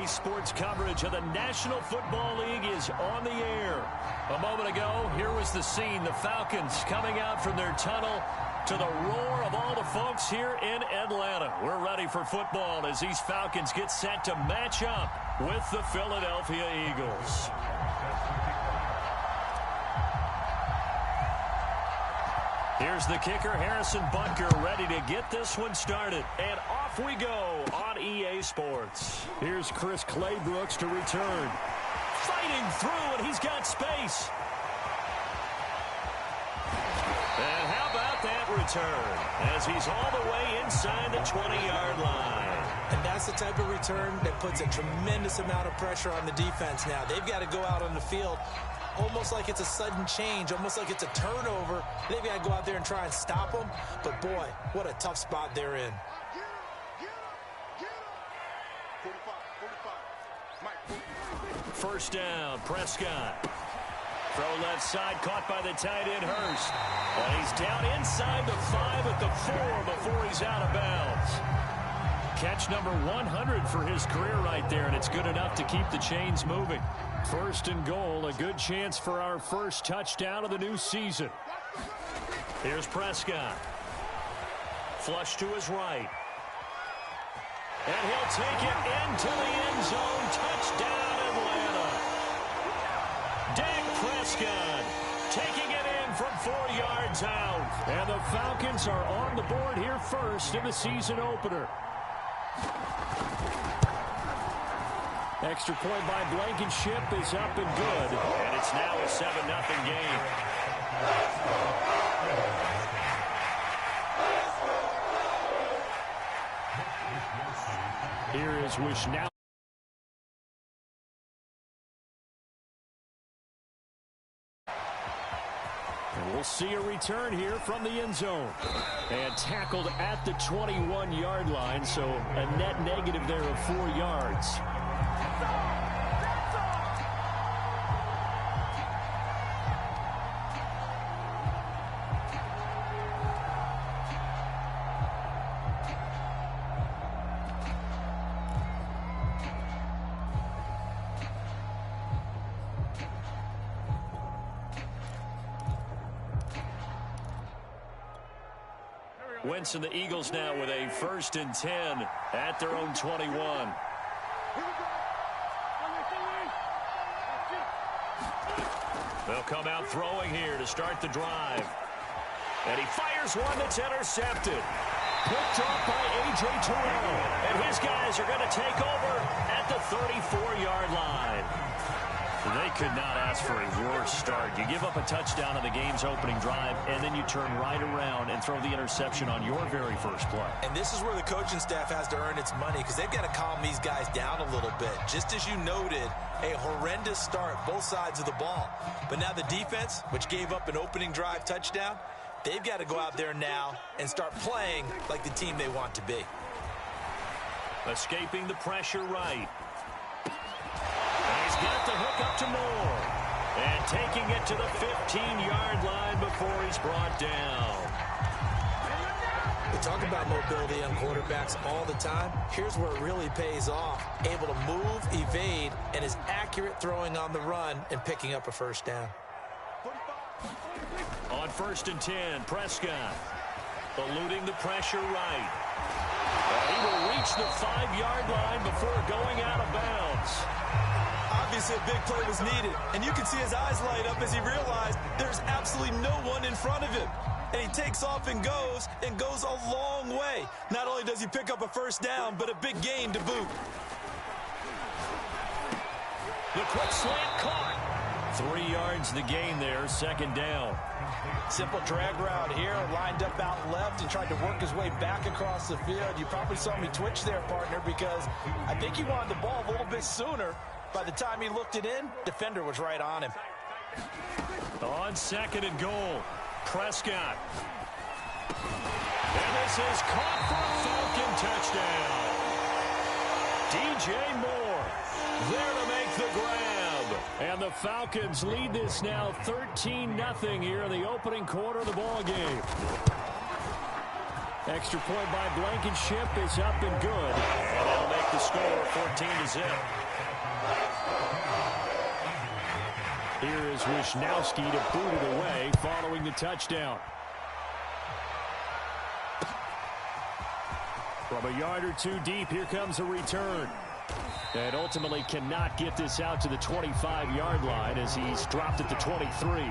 Sports coverage of the National Football League is on the air. A moment ago, here was the scene. The Falcons coming out from their tunnel to the roar of all the folks here in Atlanta. We're ready for football as these Falcons get set to match up with the Philadelphia Eagles. Here's the kicker, Harrison Butker, ready to get this one started. And off we go on EA Sports. Here's Chris Claybrooks to return. Fighting through, and he's got space. And how about that return? As he's all the way inside the 20-yard line. And that's the type of return that puts a tremendous amount of pressure on the defense now. They've got to go out on the field almost like it's a sudden change, almost like it's a turnover. They've got to go out there and try and stop them. But, boy, what a tough spot they're in. First down, Prescott. Throw left side, caught by the tight end, Hurst. And he's down inside the 5 at the 4 before he's out of bounds. Catch number 100 for his career right there, and it's good enough to keep the chains moving. First and goal, a good chance for our first touchdown of the new season. Here's Prescott. Flush to his right. And he'll take it into the end zone. Touchdown, Atlanta. Dak Prescott taking it in from 4 yards out. And the Falcons are on the board here first in the season opener. Extra point by Blankenship is up and good. And it's now a 7-0 game. Here is Wishnowski. And we'll see a return here from the end zone. And tackled at the 21-yard line, so a net negative there of 4 yards. Wentz and the Eagles now with a 1st and 10 at their own 21. They'll come out throwing here to start the drive. And he fires one that's intercepted. Picked off by A.J. Terrell. And his guys are going to take over at the 34-yard line. They could not ask for a worse start. You give up a touchdown on the game's opening drive, and then you turn right around and throw the interception on your very first play. And this is where the coaching staff has to earn its money because they've got to calm these guys down a little bit. Just as you noted, a horrendous start, both sides of the ball. But now the defense, which gave up an opening drive touchdown, they've got to go out there now and start playing like the team they want to be. Escaping the pressure right. He's got the hook up to Moore. And taking it to the 15-yard line before he's brought down. We talk about mobility on quarterbacks all the time. Here's where it really pays off. Able to move, evade, and is accurate throwing on the run and picking up a first down. On 1st and 10, Prescott eluding the pressure right. He will reach the 5-yard line before going out of bounds. Obviously, a big play was needed, and you can see his eyes light up as he realized there's absolutely no one in front of him. And he takes off and goes a long way. Not only does he pick up a first down, but a big gain to boot. The quick slant caught. 3 yards the gain there, 2nd down. Simple drag route here, lined up out left and tried to work his way back across the field. You probably saw me twitch there, partner, because I think he wanted the ball a little bit sooner. By the time he looked it in, defender was right on him. On 2nd and goal, Prescott. And this is caught for a Falcon touchdown. DJ Moore there to make the grab. And the Falcons lead this now 13-0 here in the opening quarter of the ball game. Extra point by Blankenship is up and good. And they'll make make the score 14-0. Here is Wisnowski to boot it away following the touchdown. From a yard or two deep, here comes a return. And ultimately cannot get this out to the 25-yard line as he's dropped at the 23.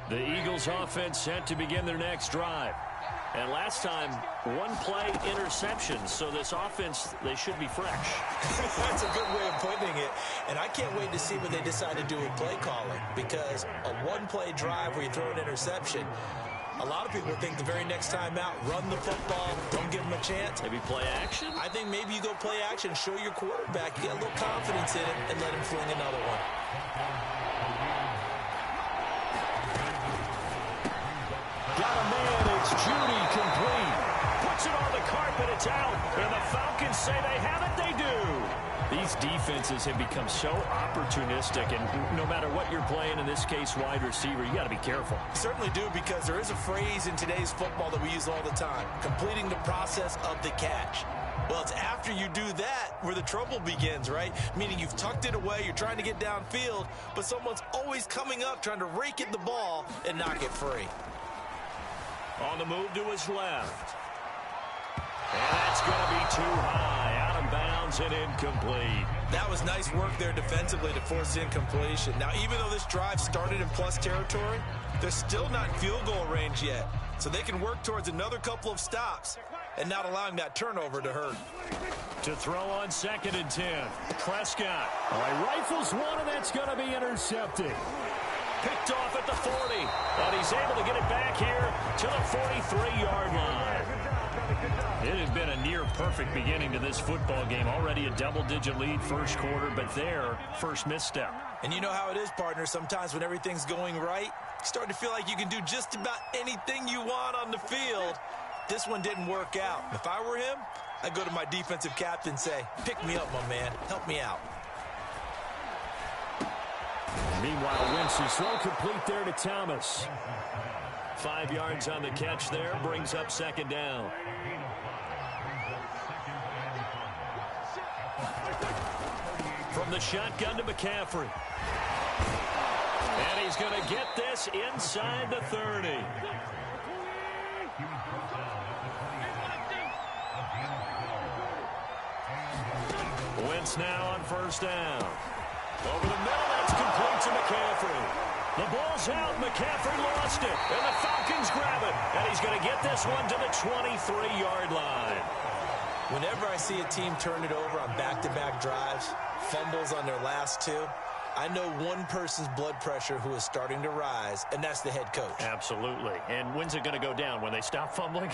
The Eagles offense set to begin their next drive. And last time, one-play interception. So this offense, they should be fresh. That's a good way of putting it. And I can't wait to see what they decide to do with play calling. Because a one-play drive where you throw an interception, a lot of people think the very next time out, run the football, don't give them a chance. Maybe play action? I think maybe you go play action, show your quarterback, you get a little confidence in him, and let him fling another one. Got a man, it's Judy, complete. Puts it on the carpet, it's out. And the Falcons say they have it, they do. These defenses have become so opportunistic, and no matter what you're playing, in this case wide receiver, you got to be careful. Certainly do, because there is a phrase in today's football that we use all the time, completing the process of the catch. Well, it's after you do that where the trouble begins, right? Meaning you've tucked it away, you're trying to get downfield, but someone's always coming up trying to rake at the ball and knock it free. On the move to his left. And that's going to be too high. Out of bounds and incomplete. That was nice work there defensively to force incompletion. Now, even though this drive started in plus territory, they're still not in field goal range yet. So they can work towards another couple of stops and not allowing that turnover to hurt. To throw on 2nd and 10. Prescott. All right, rifles one, and that's going to be intercepted. Picked off at the 40, and he's able to get it back here to the 43-yard line. It had been a near-perfect beginning to this football game. Already a double-digit lead first quarter, but their first misstep. And you know how it is, partner. Sometimes when everything's going right, you start to feel like you can do just about anything you want on the field. This one didn't work out. If I were him, I'd go to my defensive captain and say, pick me up, my man. Help me out. Meanwhile, Wentz's throw complete there to Thomas. 5 yards on the catch there, brings up 2nd down. From the shotgun to McCaffrey. And he's going to get this inside the 30. Wentz now on 1st down. Over the middle, that's complete to McCaffrey. The ball's out, McCaffrey lost it, and the Falcons grab it. And he's going to get this one to the 23-yard line. Whenever I see a team turn it over on back-to-back drives, fumbles on their last two, I know one person's blood pressure who is starting to rise, and that's the head coach. Absolutely. And when's it going to go down? When they stop fumbling?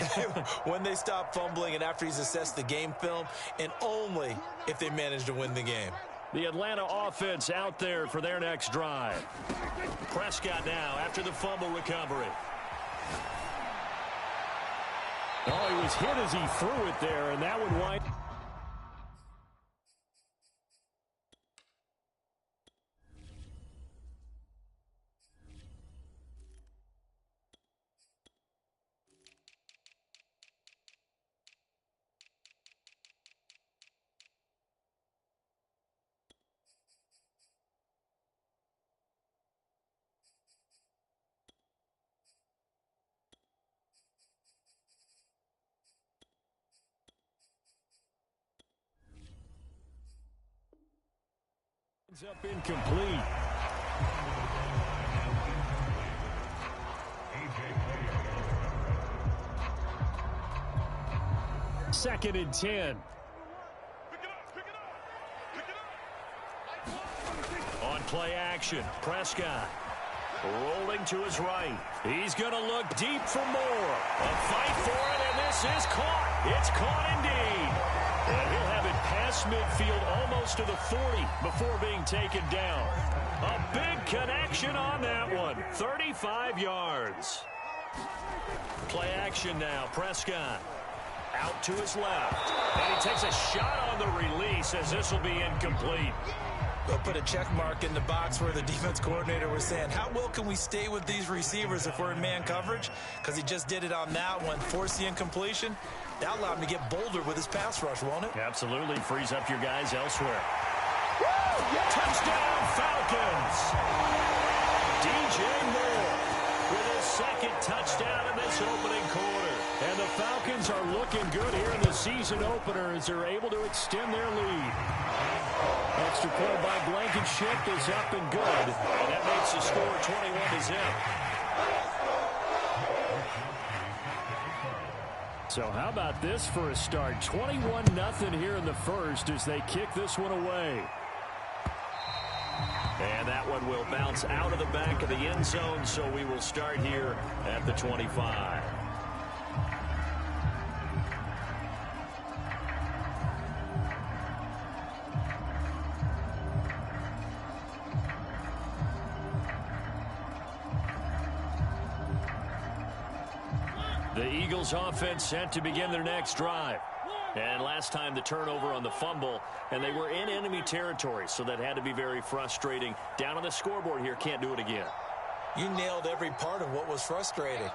When they stop fumbling and after he's assessed the game film, and only if they manage to win the game. The Atlanta offense out there for their next drive. Prescott now after the fumble recovery. Oh, he was hit as he threw it there, and that would wind. Up incomplete. Second and 10. On play action, Prescott rolling to his right. He's going to look deep for more. A fight for it, and this is caught. It's caught indeed. And he'll have it past midfield almost to the 40 before being taken down. A big connection on that one. 35 yards. Play action now. Prescott out to his left. And he takes a shot on the release as this will be incomplete. They'll put a check mark in the box where the defense coordinator was saying, how well can we stay with these receivers if we're in man coverage? Because he just did it on that one, forced the incompletion. That allowed him to get bolder with his pass rush, won't it? Absolutely. Frees up your guys elsewhere. Touchdown, Falcons! DJ Moore with his second touchdown in this opening quarter. And the Falcons are looking good here in the season opener as they're able to extend their lead. Extra point by Blankenship is up and good. And that makes the score 21-0. So how about this for a start? 21-0 here in the first as they kick this one away. And that one will bounce out of the back of the end zone, so we will start here at the 25. The Eagles offense set to begin their next drive. And last time the turnover on the fumble, and they were in enemy territory, so that had to be very frustrating. Down on the scoreboard here, can't do it again. You nailed every part of what was frustrating.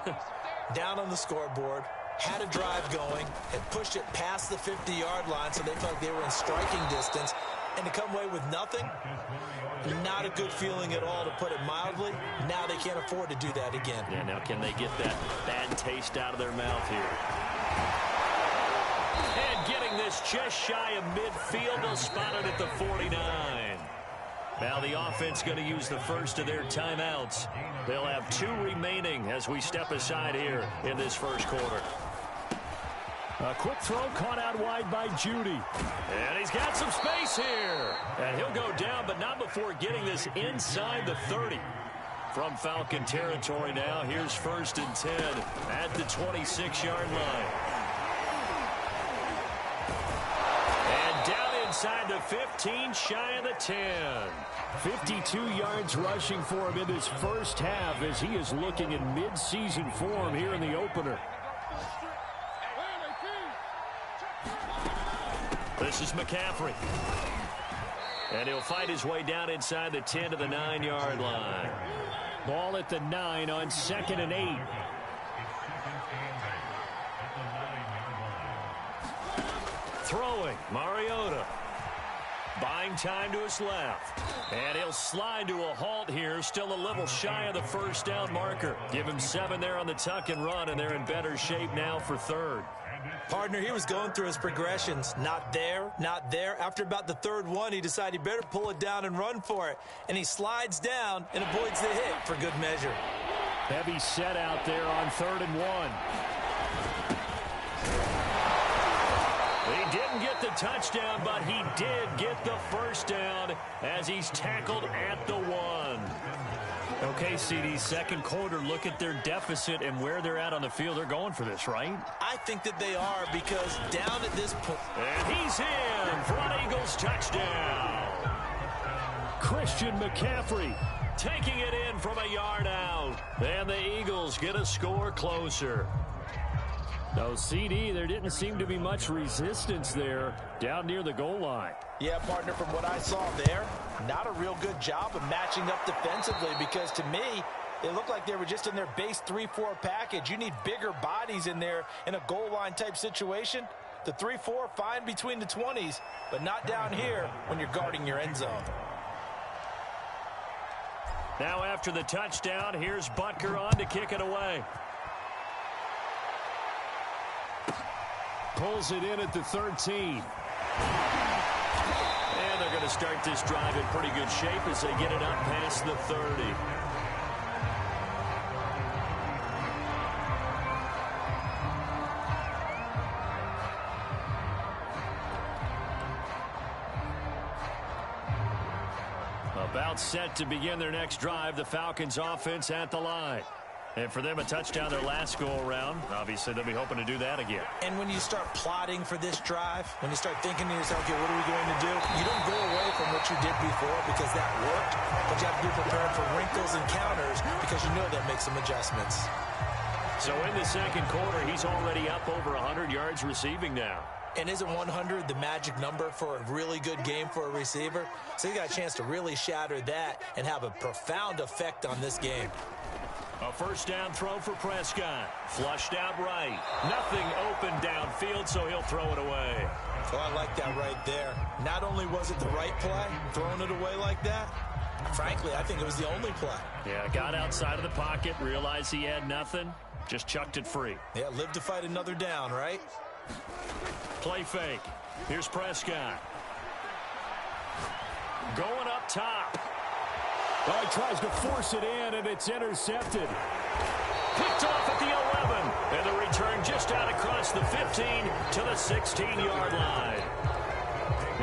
Down on the scoreboard, had a drive going, had pushed it past the 50-yard line so they felt like they were in striking distance, and to come away with nothing, not a good feeling at all, to put it mildly. Now they can't afford to do that again. Yeah, now can they get that bad taste out of their mouth here? And getting this just shy of midfield, they'll spot it at the 49. Now the offense going to use the first of their timeouts. They'll have 2 remaining as we step aside here in this first quarter. A quick throw caught out wide by Judy. And he's got some space here. And he'll go down, but not before getting this inside the 30. From Falcon territory now, here's 1st and 10 at the 26-yard line. And down inside the 15, shy of the 10. 52 yards rushing for him in this first half as he is looking in mid-season form here in the opener. This is McCaffrey. And he'll fight his way down inside the 10 to the 9-yard line. Ball at the 9 on 2nd and 8. Throwing, Mariota. Buying time to his left. And he'll slide to a halt here. Still a little shy of the first down marker. Give him 7 there on the tuck and run, and they're in better shape now for 3rd. Partner, he was going through his progressions. Not there, not there. After about the 3rd one, he decided he better pull it down and run for it. And he slides down and avoids the hit for good measure. Heavy set out there on 3rd and 1. He didn't get the touchdown, but he did get the first down as he's tackled at the 1. Okay, CD, second quarter, look at their deficit and where they're at on the field. They're going for this, right? I think that they are, because down at this point... And he's in for an Eagles touchdown. Christian McCaffrey taking it in from a yard out. And the Eagles get a score closer. No, CD, there didn't seem to be much resistance there down near the goal line. Yeah, partner, from what I saw there, not a real good job of matching up defensively, because to me, it looked like they were just in their base 3-4 package. You need bigger bodies in there in a goal line type situation. The 3-4, fine between the 20s, but not down here when you're guarding your end zone. Now after the touchdown, here's Butker on to kick it away. Pulls it in at the 13. And they're going to start this drive in pretty good shape as they get it up past the 30. About set to begin their next drive, the Falcons offense at the line. And for them, a touchdown their last go-around. Obviously, they'll be hoping to do that again. And when you start plotting for this drive, when you start thinking to yourself, okay, what are we going to do? You don't go away from what you did before because that worked, but you have to be prepared for wrinkles and counters because you know they'll make some adjustments. So in the second quarter, he's already up over 100 yards receiving now. And isn't 100 the magic number for a really good game for a receiver? So he got a chance to really shatter that and have a profound effect on this game. A first down throw for Prescott. Flushed out right. Nothing open downfield, so he'll throw it away. Oh, I like that right there. Not only was it the right play, throwing it away like that, frankly, I think it was the only play. Yeah, got outside of the pocket, realized he had nothing, just chucked it free. Yeah, live to fight another down, right? Play fake. Here's Prescott. Going up top. Oh, he tries to force it in, and it's intercepted. Picked off at the 11. And the return just out across the 15 to the 16-yard line.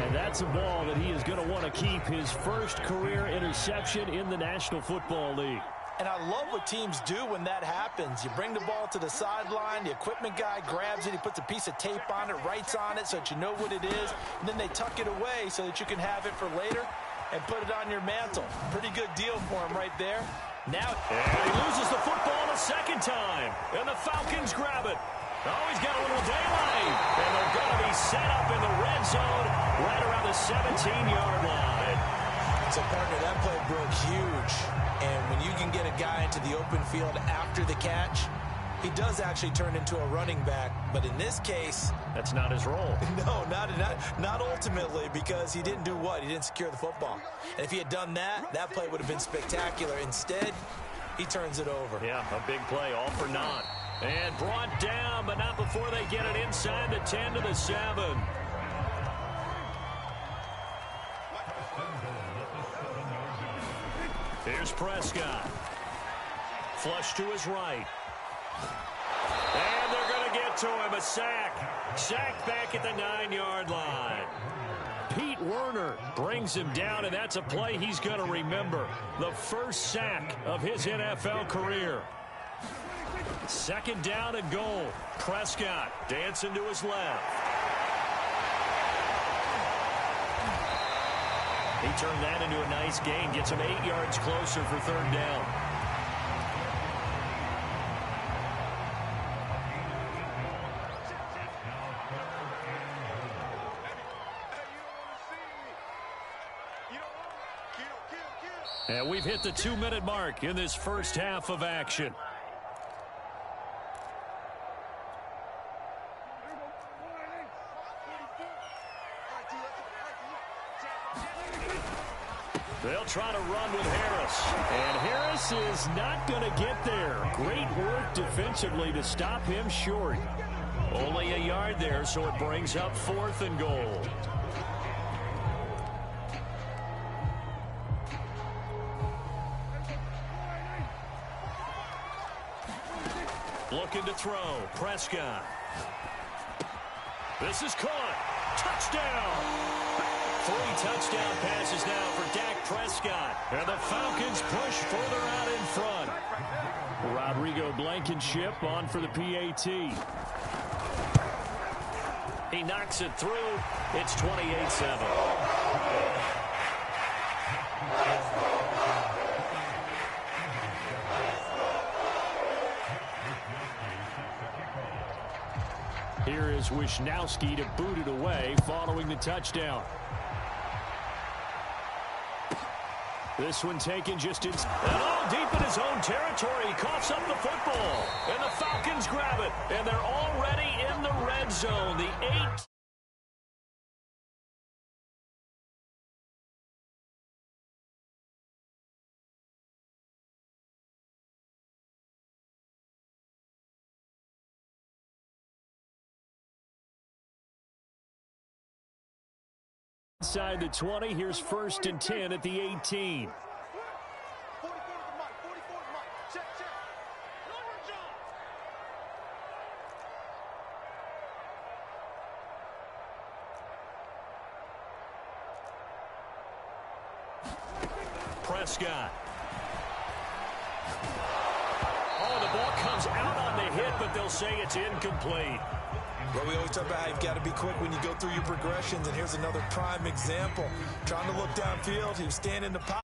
And that's a ball that he is going to want to keep, his first career interception in the National Football League. And I love what teams do when that happens. You bring the ball to the sideline, the equipment guy grabs it, he puts a piece of tape on it, writes on it so that you know what it is, and then they tuck it away so that you can have it for later and put it on your mantle. Pretty good deal for him right there. Now, and he loses the football a second time, and the Falcons grab it. Oh, he's got a little daylight, and they're going to be set up in the red zone right around the 17-yard line. So, partner, that play broke huge. And when you can get a guy into the open field after the catch, he does actually turn into a running back. But in this case, that's not his role. No, not ultimately, because he didn't do what? He didn't secure the football. And if he had done that, that play would have been spectacular. Instead, he turns it over. Yeah, a big play, all for naught. And brought down, but not before they get it inside the 10 to the 7. Here's Prescott. Flush to his right. And they're going to get to him. A sack. Sack back at the 9-yard line. Pete Werner brings him down, and that's a play he's going to remember. The first sack of his NFL career. Second down and goal. Prescott dancing to his left. He turned that into a nice gain. Gets him 8 yards closer for third down. And we've hit the 2-minute mark in this first half of action. They'll try to run with Harris. And Harris is not going to get there. Great work defensively to stop him short. Only a yard there, so it brings up 4th and goal. Looking to throw. Prescott. This is caught. Touchdown. 3 touchdown passes now for Dak Prescott. And the Falcons push further out in front. Rodrigo Blankenship on for the PAT. He knocks it through. It's 28-7. Here is Wisnowski to boot it away following the touchdown. This one taken just in. And deep in his own territory. He coughs up the football. And the Falcons grab it. And they're already in the red zone. The 8. Inside the 20, here's 1st and 10 at the 18. Prescott. Oh, the ball comes out on the hit, but they'll say it's incomplete. Well, we always talk about how you've got to be quick when you go through your progressions, and here's another prime example. Trying to look downfield, he was standing in the pocket.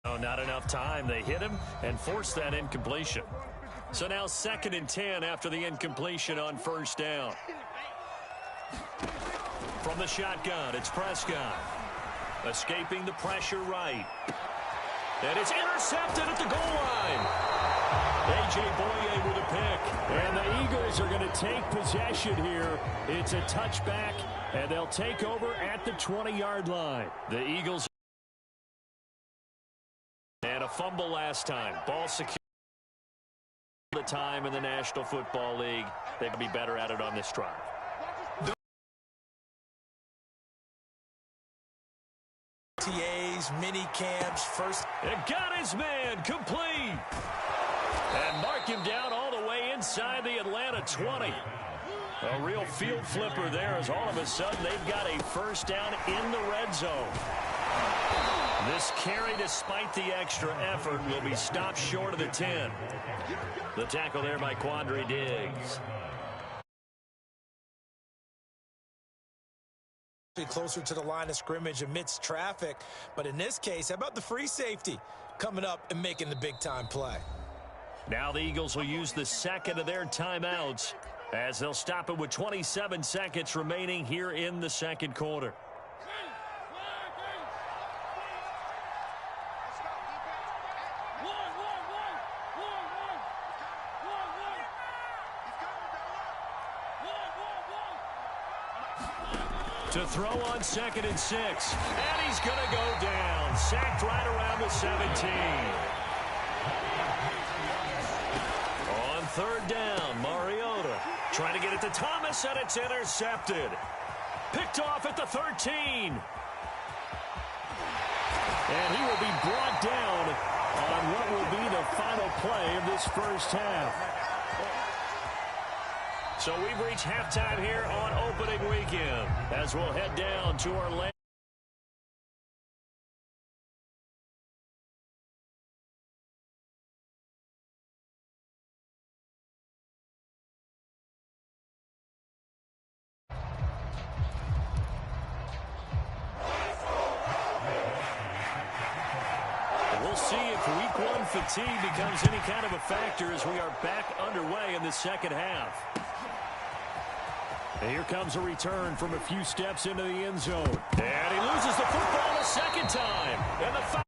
Oh, not enough time. They hit him and forced that incompletion. So now 2nd and 10 after the incompletion on 1st down. From the shotgun, it's Prescott. Escaping the pressure right. And it's intercepted at the goal line. A.J. Boye with a pick. And the Eagles are going to take possession here. It's a touchback, and they'll take over at the 20-yard line. The Eagles. And a fumble last time. Ball secure. The time in the National Football League. They can be better at it on this drive. TAs, mini camps, first. It got his man complete. And mark him down all the way inside the Atlanta 20. A real field flipper there as all of a sudden they've got a 1st down in the red zone. This carry, despite the extra effort, will be stopped short of the 10. The tackle there by Quandre Diggs. Closer to the line of scrimmage amidst traffic, but in this case, how about the free safety coming up and making the big-time play? Now the Eagles will use the 2nd of their timeouts as they'll stop it with 27 seconds remaining here in the 2nd quarter. To throw on 2nd and 6. And he's going to go down. Sacked right around the 17. On 3rd down, Mariota trying to get it to Thomas, and it's intercepted. Picked off at the 13. And he will be brought down on what will be the final play of this 1st half. So we've reached halftime here on opening weekend as we'll head down to Orlando. We'll see if week 1 fatigue becomes any kind of a factor as we are back underway in the 2nd half. And here comes a return from a few steps into the end zone. And he loses the football a 2nd time. And the foul.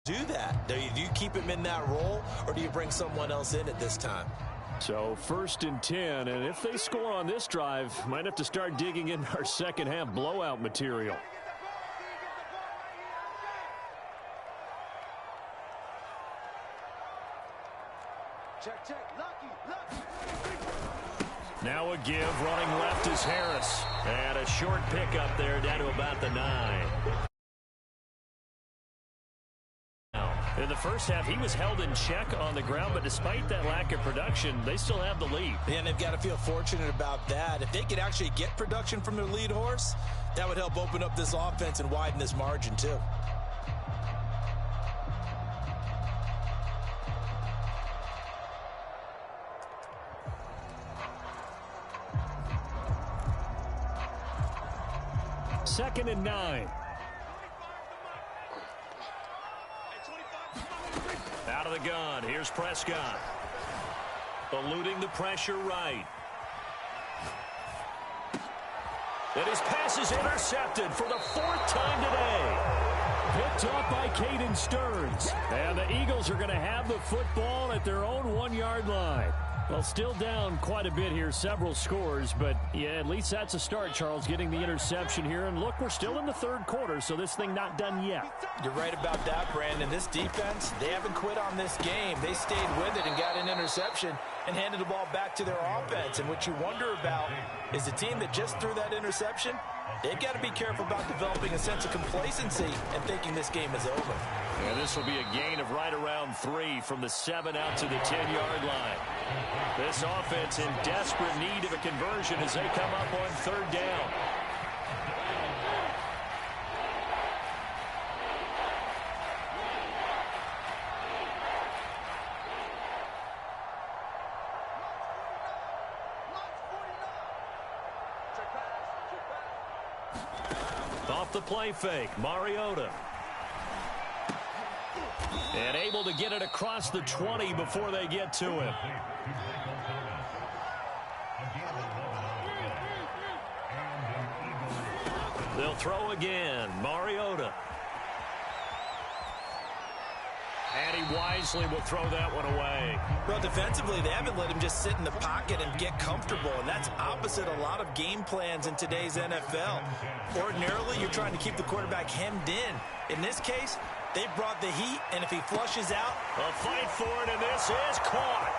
Do that? Do you keep him in that role, or do you bring someone else in at this time? So 1st and 10, and if they score on this drive, might have to start digging in our 2nd half blowout material. Check. Lucky. Now a give, running left is Harris. And a short pickup there down to about the 9. In the 1st half, he was held in check on the ground, but despite that lack of production, they still have the lead. And they've got to feel fortunate about that. If they could actually get production from their lead horse, that would help open up this offense and widen this margin too. Second and 9. Out of the gun, here's Prescott. Eluding the pressure right. And his pass is intercepted for the 4th time today. Picked up by Caden Stearns. And the Eagles are going to have the football at their own 1-yard line. Well, still down quite a bit here, several scores, but yeah, at least that's a start, Charles, getting the interception here. And look, we're still in the 3rd quarter, so this thing not done yet. You're right about that, Brandon. This defense, they haven't quit on this game. They stayed with it and got an interception and handed the ball back to their offense. And what you wonder about is the team that just threw that interception, they've got to be careful about developing a sense of complacency and thinking this game is over. And this will be a gain of right around 3 from the 7 out to the 10-yard line. This offense in desperate need of a conversion as they come up on 3rd down. Off the play fake, Mariota. And able to get it across the 20 before they get to him. They'll throw again, Mariota. And he wisely will throw that one away. Well, defensively, they haven't let him just sit in the pocket and get comfortable, and that's opposite a lot of game plans in today's NFL. Ordinarily, you're trying to keep the quarterback hemmed in. In this case, they brought the heat, and if he flushes out... A fight for it, and this is caught.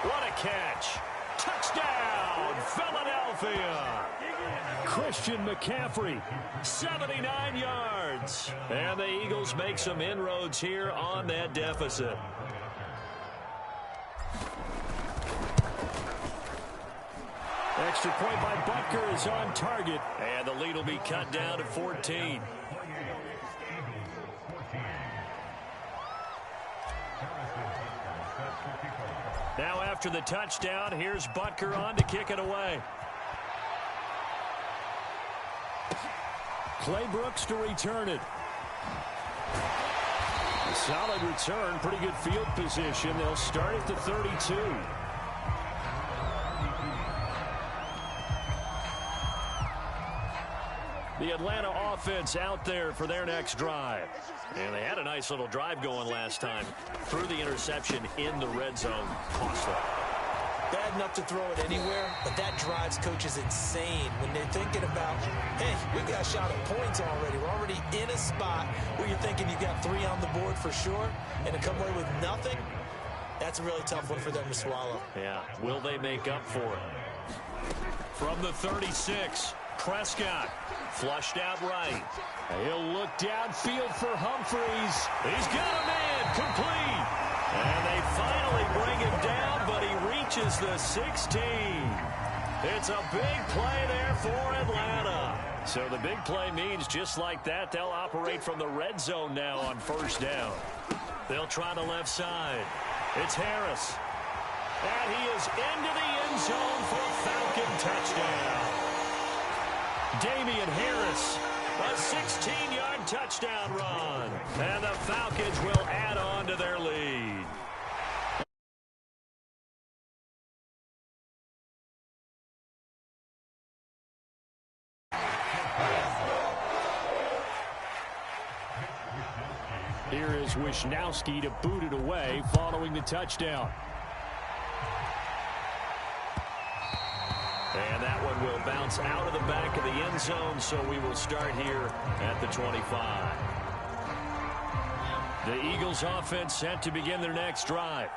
What a catch. Touchdown, Philadelphia. Christian McCaffrey, 79 yards. And the Eagles make some inroads here on that deficit. Extra point by Butker is on target. And the lead will be cut down to 14. Now after the touchdown, here's Butker on to kick it away. Clay Brooks to return it. A solid return, pretty good field position. They'll start at the 32. The Atlanta offense out there for their next drive. And they had a nice little drive going last time. Threw the interception in the red zone. Costly. Bad enough to throw it anywhere, but that drives coaches insane when they're thinking about, hey, we got a shot at points already. We're already in a spot where you're thinking you got 3 on the board for sure, and to come away with nothing, that's a really tough one for them to swallow. Yeah, will they make up for it? From the 36, Prescott flushed out right. He'll look downfield for Humphreys. He's got a man complete. And they finally bring him down, but he reaches the 16. It's a big play there for Atlanta. So the big play means just like that, they'll operate from the red zone now on first down. They'll try the left side. It's Harris. And he is into the end zone for a Falcon touchdown. Damian Harris, a 16-yard touchdown run. And the Falcons will add on to their lead. Here is Wisnowski to boot it away following the touchdown. And that one will bounce out of the back of the end zone, so we will start here at the 25. The Eagles offense set to begin their next drive.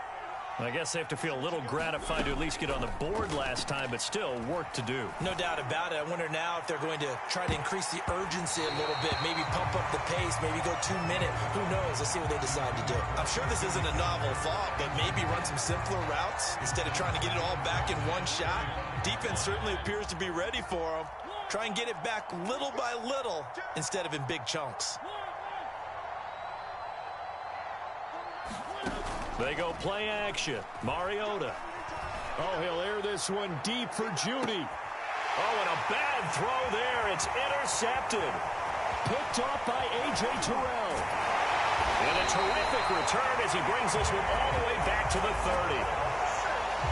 I guess they have to feel a little gratified to at least get on the board last time, but still work to do. No doubt about it. I wonder now if they're going to try to increase the urgency a little bit, maybe pump up the pace, maybe go 2 minute. Who knows? Let's see what they decide to do. I'm sure this isn't a novel thought, but maybe run some simpler routes instead of trying to get it all back in one shot. Defense certainly appears to be ready for them. Try and get it back little by little instead of in big chunks. They go play action. Mariota. Oh, he'll air this one deep for Judy. Oh, and a bad throw there. It's intercepted. Picked off by A.J. Terrell. And a terrific return as he brings this one all the way back to the 30.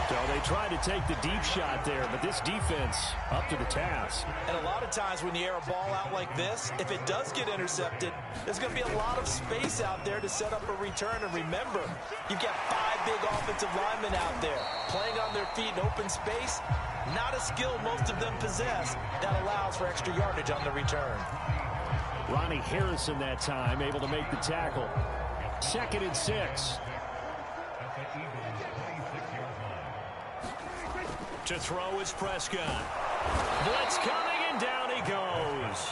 So they tried to take the deep shot there, but this defense up to the task. And a lot of times when you air a ball out like this, if it does get intercepted, there's going to be a lot of space out there to set up a return. And remember, you've got 5 big offensive linemen out there playing on their feet in open space. Not a skill most of them possess that allows for extra yardage on the return. Ronnie Harrison that time able to make the tackle. 2nd and 6. To throw is Prescott. Blitz coming, and down he goes.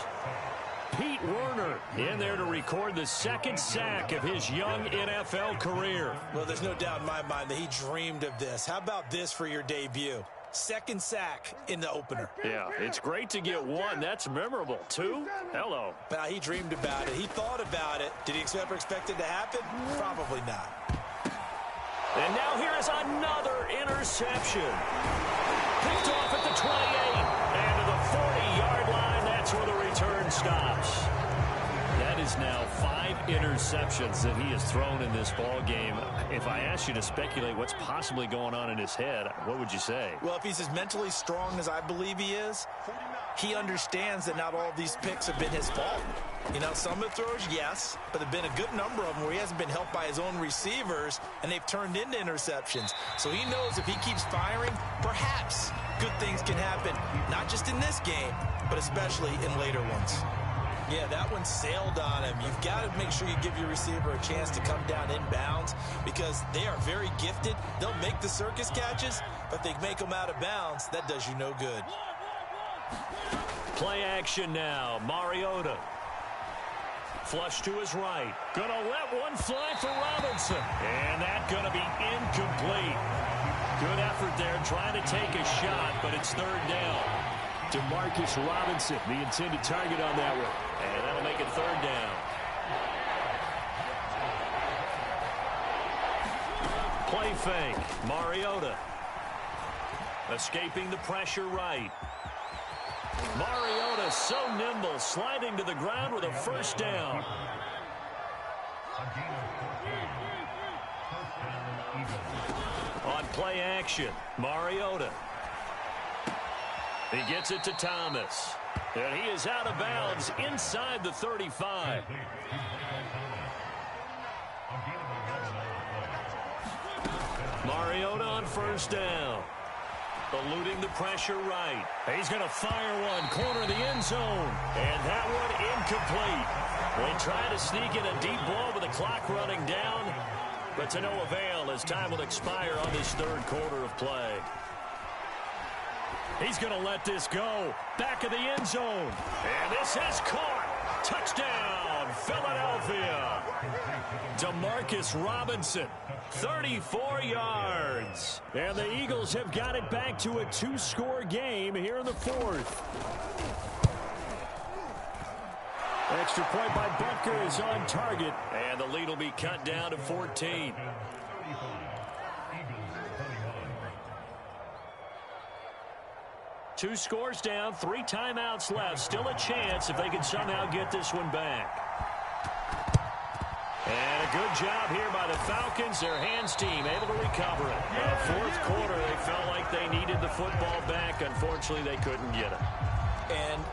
Pete Werner in there to record the 2nd sack of his young NFL career. Well, there's no doubt in my mind that he dreamed of this. How about this for your debut? 2nd sack in the opener. Yeah, it's great to get 1. That's memorable. 2? Hello. But he dreamed about it. He thought about it. Did he ever expect it to happen? Probably not. And now here is another interception. Picked off at the 28. And to the 40-yard line, that that's where the return stops. That is now 5 interceptions that he has thrown in this ball game. If I asked you to speculate what's possibly going on in his head, what would you say? Well, if he's as mentally strong as I believe he is, he understands that not all of these picks have been his fault. You know, some of the throws, yes, but there have been a good number of them where he hasn't been helped by his own receivers, and they've turned into interceptions. So he knows if he keeps firing, perhaps good things can happen, not just in this game, but especially in later ones. Yeah, that one sailed on him. You've got to make sure you give your receiver a chance to come down inbounds because they are very gifted. They'll make the circus catches, but they make them out of bounds. That does you no good. Play action now. Mariota. Flush to his right. Gonna let one fly for Robinson. And that gonna be incomplete. Good effort there trying to take a shot, but it's third down. Demarcus Robinson, the intended target on that one. And that'll make it third down. Play fake. Mariota. Escaping the pressure right. Mariota so nimble, sliding to the ground with a first down. On play action, Mariota. He gets it to Thomas. And he is out of bounds inside the 35. Mariota on first down. Eluding the pressure right. He's going to fire one, corner the end zone. And that one incomplete. They try to sneak in a deep ball with the clock running down, but to no avail as time will expire on this third quarter of play. He's going to let this go. Back of the end zone. And this is caught. Touchdown, Philadelphia. Demarcus Robinson, 34 yards. And the Eagles have got it back to a 2-score game here in the fourth. Extra point by Butker is on target. And the lead will be cut down to 14. Two scores down, 3 timeouts left. Still a chance if they can somehow get this one back. And a good job here by the Falcons. Their hands team able to recover it. Fourth quarter, they felt like they needed the football back. Unfortunately, they couldn't get it. And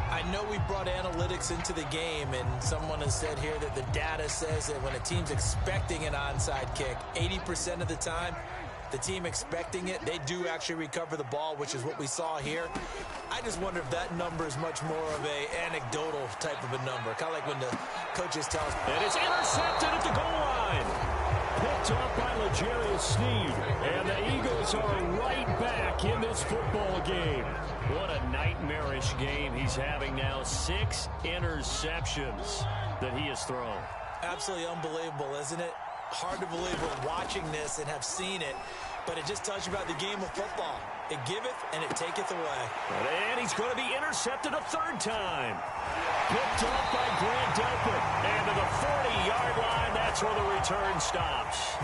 I know we brought analytics into the game, and someone has said here that the data says that when a team's expecting an onside kick, 80% of the time, the team expecting it, they do actually recover the ball, which is what we saw here. I just wonder if that number is much more of a anecdotal type of a number, kind of like when the coaches tell us. And it's intercepted at the goal line. Picked up by L'Jarius Sneed. And the Eagles are right back in this football game. What a nightmarish game he's having now. 6 interceptions that he has thrown. Absolutely unbelievable, isn't it? Hard to believe we're watching this and have seen it, but it just tells you about the game of football. It giveth and it taketh away. And he's going to be intercepted a third time. Picked up by Grant Delpit. And to the 40-yard line, that's where the return stops.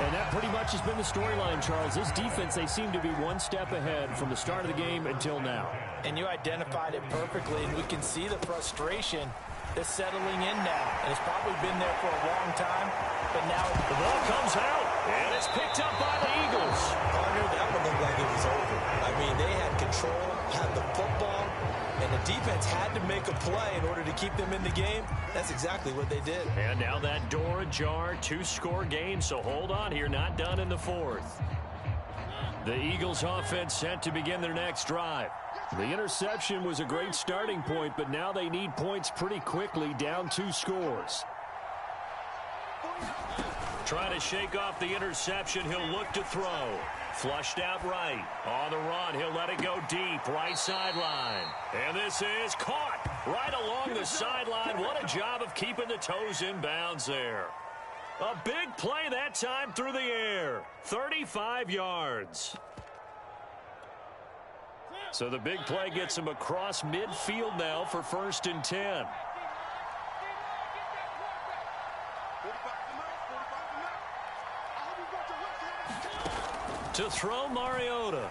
And that pretty much has been the storyline, Charles. This defense, they seem to be one step ahead from the start of the game until now. And you identified it perfectly, and we can see the frustration that's settling in now. And it's probably been there for a long time, but now the ball comes out, and it's picked up by the Eagles. Partner, that one looked like it was over. I mean, they had control, had the football, and the defense had to make a play in order to keep them in the game. That's exactly what they did. And now that door ajar, 2-score game, so hold on here, not done in the fourth. The Eagles offense set to begin their next drive. The interception was a great starting point, but now they need points pretty quickly, down 2 scores. Trying to shake off the interception, he'll look to throw. Flushed out right. On the run, he'll let it go deep, right sideline. And this is caught right along the sideline. What a job of keeping the toes in bounds there. A big play that time through the air. 35 yards. So the big play gets him across midfield now for 1st and 10. To throw Mariota.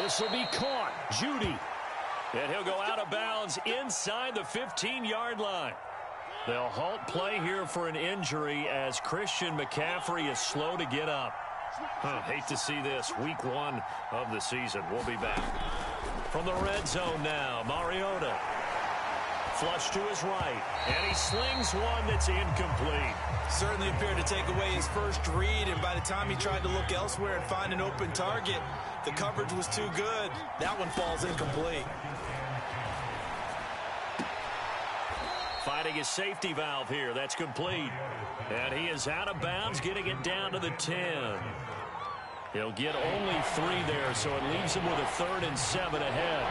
This will be caught. Judy. And he'll go out of bounds inside the 15-yard line. They'll halt play here for an injury as Christian McCaffrey is slow to get up. Hate to see this. Week 1 of the season. We'll be back. From the red zone now, Mariota. Flush to his right. And he slings one that's incomplete. Certainly appeared to take away his first read, and by the time he tried to look elsewhere and find an open target, the coverage was too good. That one falls incomplete. Fighting his safety valve here. That's complete. And he is out of bounds, getting it down to the 10. He'll get only 3 there, so it leaves him with a 3rd and 7 ahead.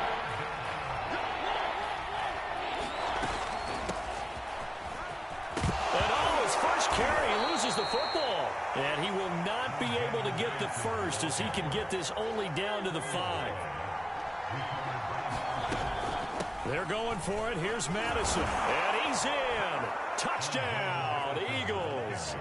And on his first carry, he loses the football. And he will not be able to get the first as he can get this only down to the 5. They're going for it. Here's Madison. And he's in. Touchdown, Eagles.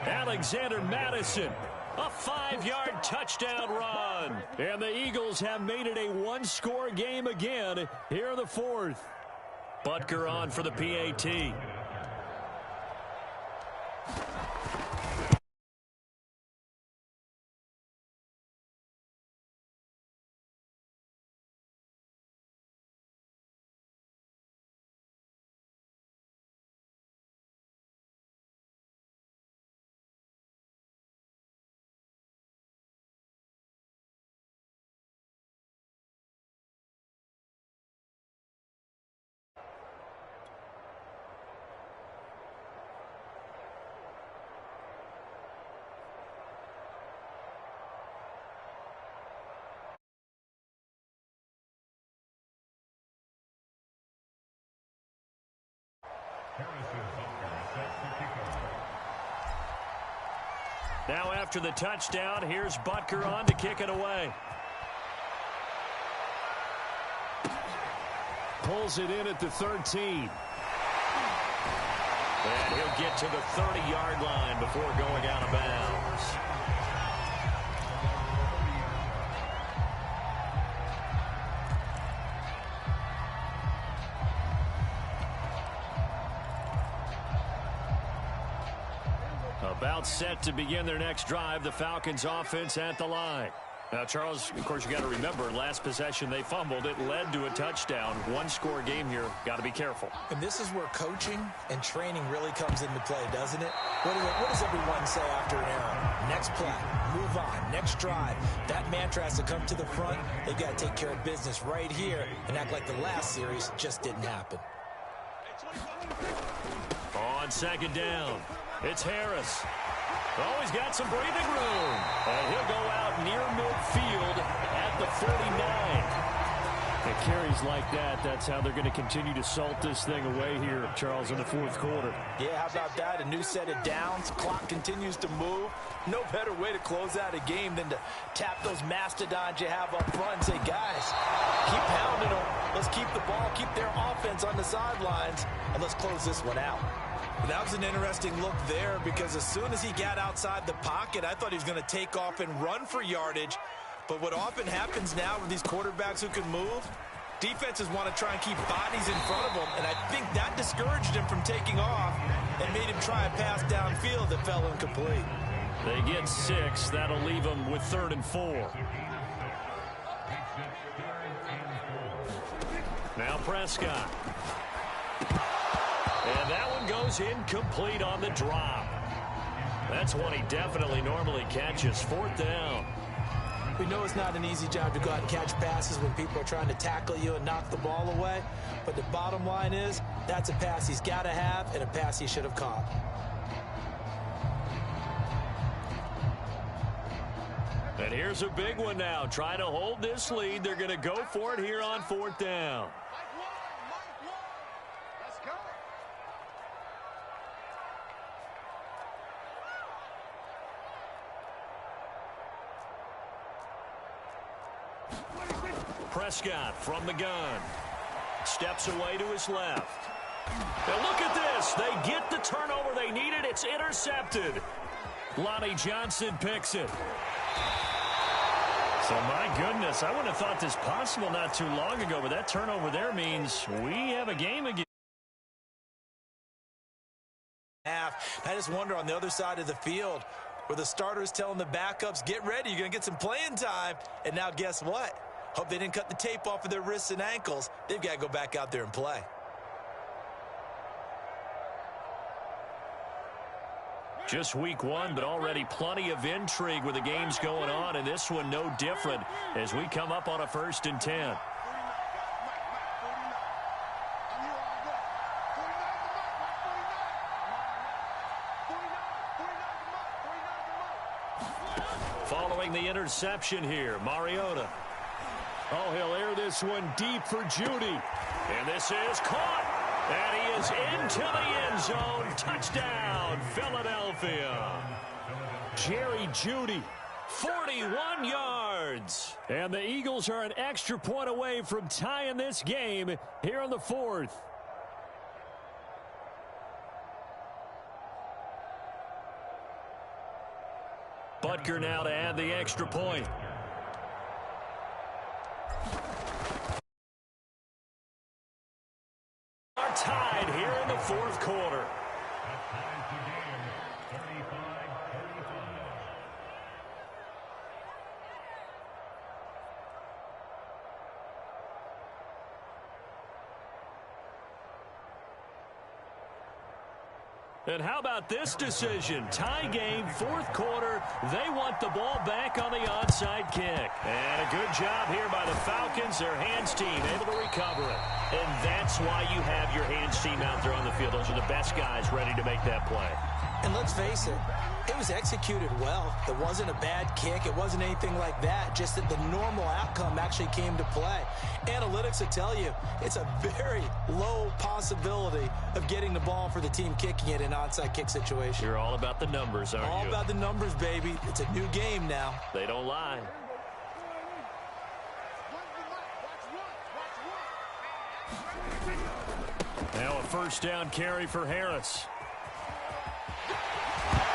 Alexander Madison. A 5-yard touchdown run. And the Eagles have made it a 1-score game again here in the 4th. Butker on for the PAT. Now after the touchdown, here's Butker on to kick it away. Pulls it in at the 13. And he'll get to the 30-yard line before going out of bounds. About set to begin their next drive, the Falcons offense at the line. Now, Charles, of course, you got to remember, last possession they fumbled. It led to a touchdown. 1-score game here. Got to be careful. And this is where coaching and training really comes into play, doesn't it? What does everyone say after an error? Next play, move on, next drive. That mantra has to come to the front. They've got to take care of business right here and act like the last series just didn't happen. On 2nd down, it's Harris. Oh, he's got some breathing room. And he'll go out near midfield at the 49. It carries like that. That's how they're going to continue to salt this thing away here, Charles, in the 4th quarter. Yeah, how about that? A new set of downs. Clock continues to move. No better way to close out a game than to tap those mastodons you have up front and say, guys, keep pounding them. Let's keep the ball, keep their offense on the sidelines, and let's close this one out. That was an interesting look there because as soon as he got outside the pocket, I thought he was going to take off and run for yardage. But what often happens now with these quarterbacks who can move, defenses want to try and keep bodies in front of them, and I think that discouraged him from taking off and made him try a pass downfield that fell incomplete. They get 6. That'll leave them with 3rd and 4. Now Prescott. And that one goes incomplete on the drop. That's one he definitely normally catches. 4th down. We know it's not an easy job to go out and catch passes when people are trying to tackle you and knock the ball away. But the bottom line is, that's a pass he's got to have and a pass he should have caught. And here's a big one now. Trying to hold this lead. They're going to go for it here on 4th down. Prescott from the gun. Steps away to his left. Now look at this. They get the turnover they needed. It's intercepted. Lonnie Johnson picks it. So, my goodness, I wouldn't have thought this possible not too long ago, but that turnover there means we have a game again. I just wonder on the other side of the field where the starters telling the backups, get ready, you're going to get some playing time. And now guess what? Hope they didn't cut the tape off of their wrists and ankles. They've got to go back out there and play. Just week one, but already plenty of intrigue with the games going on, and this one no different as we come up on a 1st and 10. Following the interception here, Mariota. Oh, he'll air this one deep for Jeudy. And this is caught. And he is into the end zone. Touchdown, Philadelphia. Jerry Jeudy, 41 yards. And the Eagles are an extra point away from tying this game here in the 4th. Butker now to add the extra point. Are tied here in the 4th quarter. And how about this decision? Tie game, 4th quarter. They want the ball back on the onside kick. And a good job here by the Falcons. Their hands team able to recover it. And that's why you have your hands team out there on the field. Those are the best guys ready to make that play. And let's face it, it was executed well. It wasn't a bad kick. It wasn't anything like that. Just that the normal outcome actually came to play. Analytics will tell you it's a very low possibility of getting the ball for the team kicking it in an onside kick situation. You're all about the numbers, aren't you? All about the numbers, baby. It's a new game now. They don't lie. Now a 1st down carry for Harris.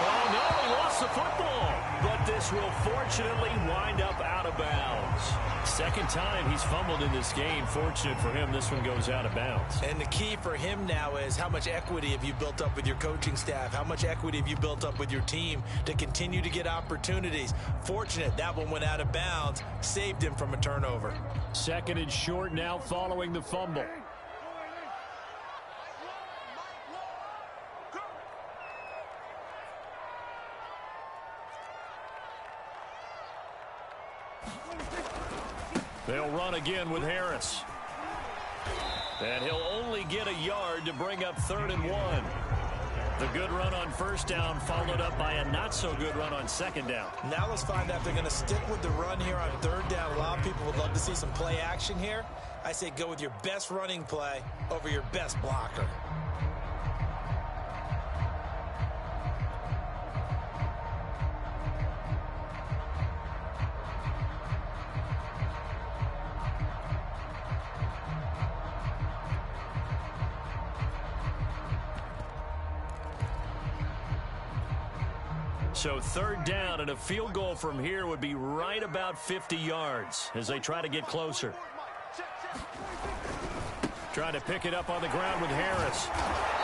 Oh, no, he lost the football. But this will fortunately wind up out of bounds. 2nd time he's fumbled in this game. Fortunate for him, this one goes out of bounds. And the key for him now is how much equity have you built up with your coaching staff? How much equity have you built up with your team to continue to get opportunities? Fortunate that one went out of bounds, saved him from a turnover. 2nd and short now following the fumble. They'll run again with Harris. And he'll only get a yard to bring up 3rd and 1. The good run on 1st down followed up by a not-so-good run on 2nd down. Now let's find out if they're going to stick with the run here on 3rd down. A lot of people would love to see some play action here. I say go with your best running play over your best blocker. So 3rd down, and a field goal from here would be right about 50 yards as they try to get closer. Trying to pick it up on the ground with Harris.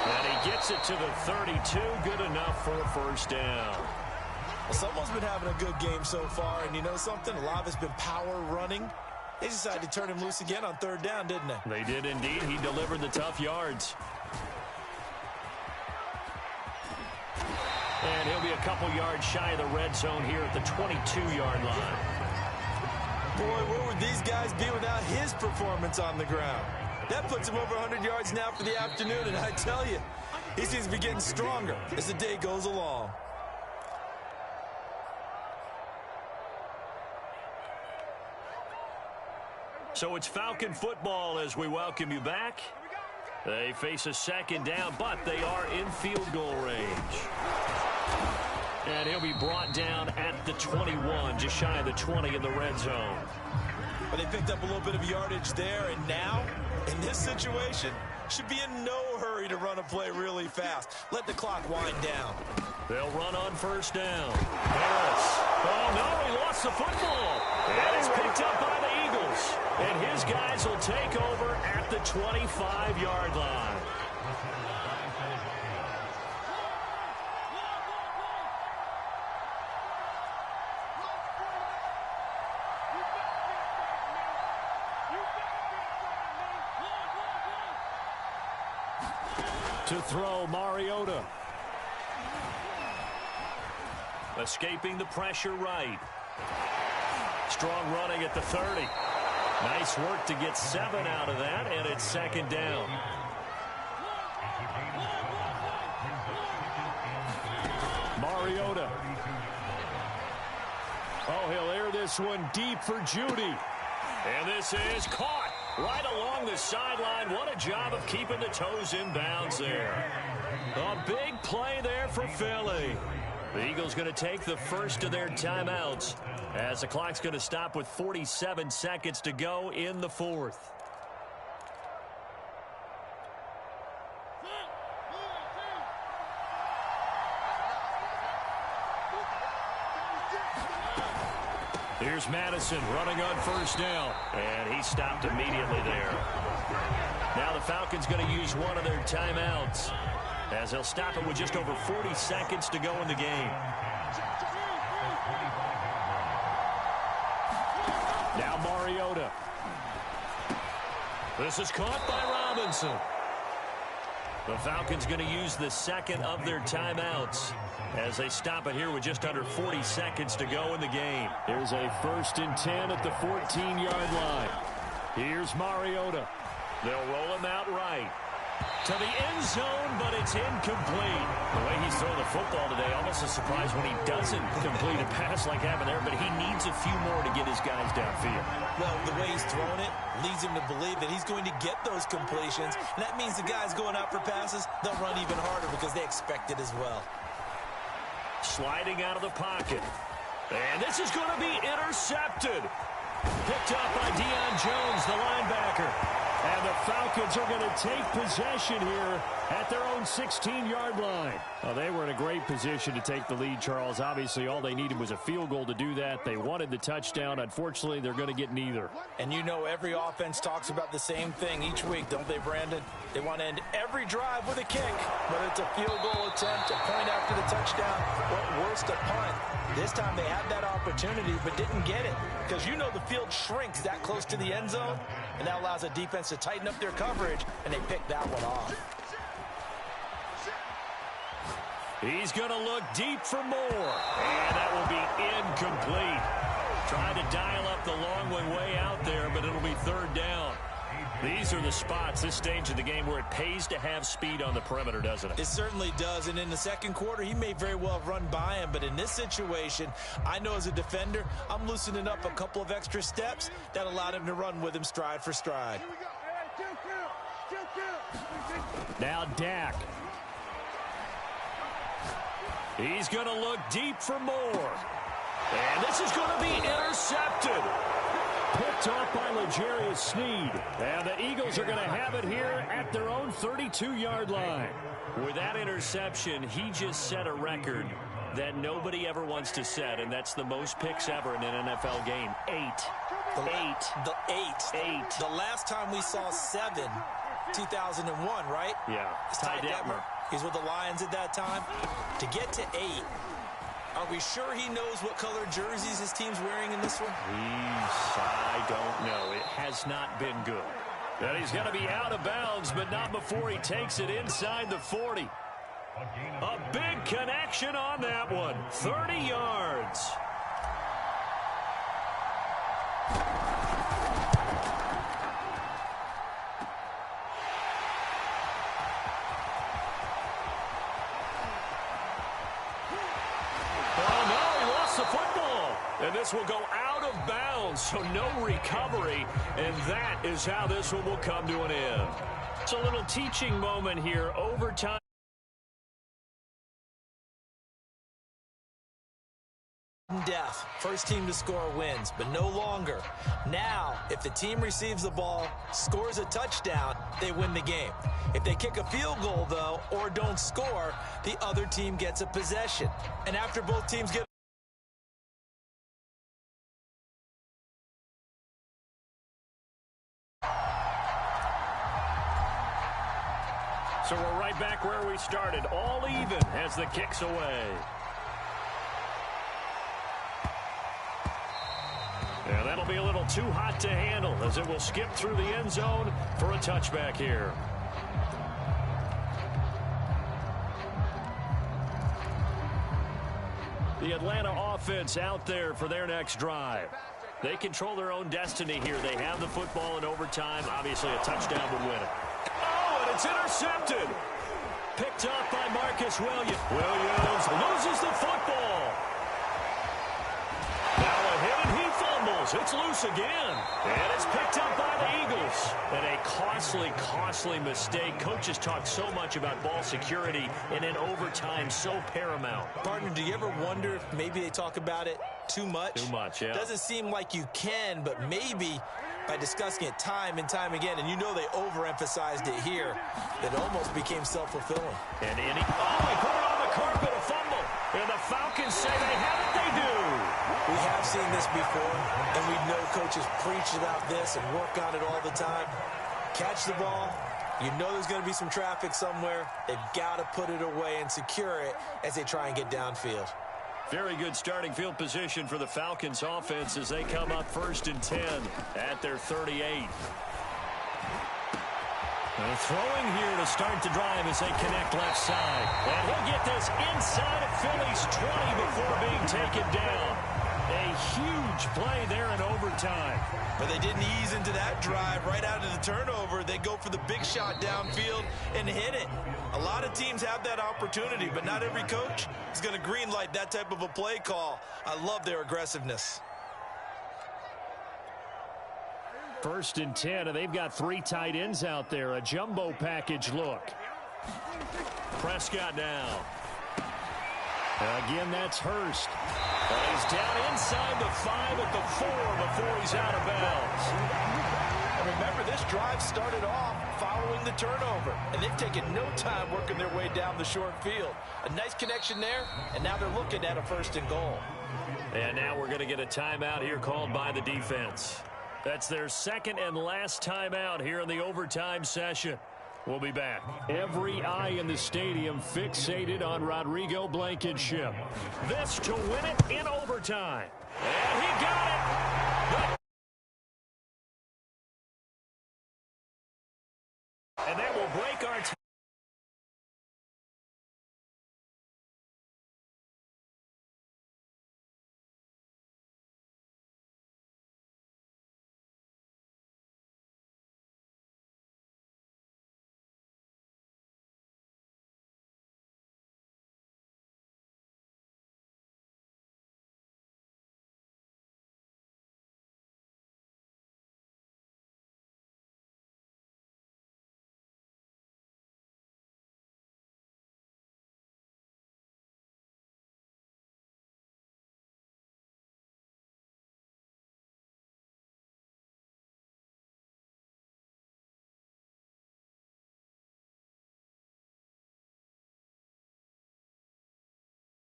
And he gets it to the 32. Good enough for a 1st down. Well, someone's been having a good game so far, and you know something? A lot of it's been power running. They decided to turn him loose again on 3rd down, didn't they? They did indeed. He delivered the tough yards. And he'll be a couple yards shy of the red zone here at the 22-yard line. Boy, where would these guys be without his performance on the ground? That puts him over 100 yards now for the afternoon, and I tell you, he seems to be getting stronger as the day goes along. So it's Falcon football as we welcome you back. They face a 2nd down, but they are in field goal range. And he'll be brought down at the 21, just shy of the 20 in the red zone. But they picked up a little bit of yardage there, and now, in this situation, should be in no hurry to run a play really fast. Let the clock wind down. They'll run on 1st down. Harris Oh, no, he lost the football. And it's picked up by the Eagles. And his guys will take over at the 25-yard line. To throw, Mariota. Escaping the pressure right. Strong running at the 30. Nice work to get 7 out of that, and it's second down. Mariota. Oh, he'll air this one deep for Judy. And this is caught right along the sideline. What a job of keeping the toes in bounds there. A big play there for Philly. The Eagles going to take the first of their timeouts as the clock's going to stop with 47 seconds to go in the fourth. Here's Madison running on first down, and he stopped immediately there. Now the Falcons going to use one of their timeouts as they'll stop it with just over 40 seconds to go in the game. Now Mariota. This is caught by Robinson. The Falcons going to use the second of their timeouts as they stop it here with just under 40 seconds to go in the game. Here's a 1st and 10 at the 14-yard line. Here's Mariota. They'll roll him out right to the end zone, but it's incomplete. The way he's throwing the football today, almost a surprise when he doesn't complete a pass like happened there, but he needs a few more to get his guys downfield. Well, the way he's throwing it leads him to believe that he's going to get those completions, and that means the guys going out for passes, they'll run even harder because they expect it as well. Sliding out of the pocket. And this is going to be intercepted. Picked up by Deion Jones, the linebacker. And the Falcons are going to take possession here at their own 16-yard line. Well, they were in a great position to take the lead, Charles. Obviously, all they needed was a field goal to do that. They wanted the touchdown. Unfortunately, they're going to get neither. And you know every offense talks about the same thing each week, don't they, Brandon? They want to end every drive with a kick, whether it's a field goal attempt, a point after the touchdown, or worst, a punt. This time they had that opportunity but didn't get it because you know the field shrinks that close to the end zone, and that allows the defense to tighten up their coverage, and they picked that one off. He's going to look deep for more, and that will be incomplete. Trying to dial up the long one way out there, but it'll be third down. These are the spots, this stage of the game, where it pays to have speed on the perimeter, doesn't it? It certainly does, and in the second quarter, he may very well have run by him, but in this situation, I know as a defender, I'm loosening up a couple of extra steps that allowed him to run with him stride for stride. Now Dak. He's going to look deep for more. And this is going to be intercepted. Picked off by L'Jarius Sneed. And the Eagles are going to have it here at their own 32-yard line. With that interception, he just set a record that nobody ever wants to set, and that's the most picks ever in an NFL game. 8. The last time we saw 7, 2001, right? Yeah. Ty Detmer. He's with the Lions at that time. To get to 8, are we sure he knows what color jerseys his team's wearing in this one? I don't know. It has not been good. And he's going to be out of bounds, but not before he takes it inside the 40. A big connection on that one. 30 yards. And this will go out of bounds, so no recovery. And that is how this one will come to an end. It's a little teaching moment here. Overtime. Death. First team to score wins, but no longer. Now, if the team receives the ball, scores a touchdown, they win the game. If they kick a field goal, though, or don't score, the other team gets a possession. And after both teams get right back where we started. All even as the kick's away. And that'll be a little too hot to handle as it will skip through the end zone for a touchback here. The Atlanta offense out there for their next drive. They control their own destiny here. They have the football in overtime. Obviously, a touchdown would win it. Oh, and it's intercepted. Picked up by Marcus Williams. Williams loses the football. Now a hit and he fumbles. It's loose again. And it's picked up by the Eagles. And a costly mistake. Coaches talk so much about ball security and in overtime so paramount. Partner, do you ever wonder if maybe they talk about it too much? Too much, yeah. Doesn't seem like you can, but maybe by discussing it time and time again, and you know they overemphasized it here, it almost became self-fulfilling. And he put it on the carpet, a fumble. And the Falcons say they have it, they do. We have seen this before, and we know coaches preach about this and work on it all the time. Catch the ball. You know there's going to be some traffic somewhere. They've got to put it away and secure it as they try and get downfield. Very good starting field position for the Falcons offense as they come up 1st and 10 at their 38. And throwing here to start the drive as they connect left side. And he'll get this inside of Philly's 20 before being taken down. A huge play there in overtime. But they didn't ease into that drive right out of the turnover. They go for the big shot downfield and hit it. A lot of teams have that opportunity, but not every coach is going to green light that type of a play call. I love their aggressiveness. 1st and 10, and they've got 3 tight ends out there. A jumbo package look. Prescott now. Again, that's Hurst. And he's down inside the 5 at the 4 before he's out of bounds. And remember, this drive started off following the turnover, and they've taken no time working their way down the short field. A nice connection there, and now they're looking at a 1st and goal. And now we're going to get a timeout here called by the defense. That's their 2nd and last timeout here in the overtime session. We'll be back. Every eye in the stadium fixated on Rodrigo Blankenship. This to win it in overtime. And he got it. And that will break our time.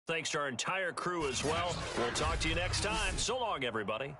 Thanks to our entire crew as well. We'll talk to you next time. So long, everybody.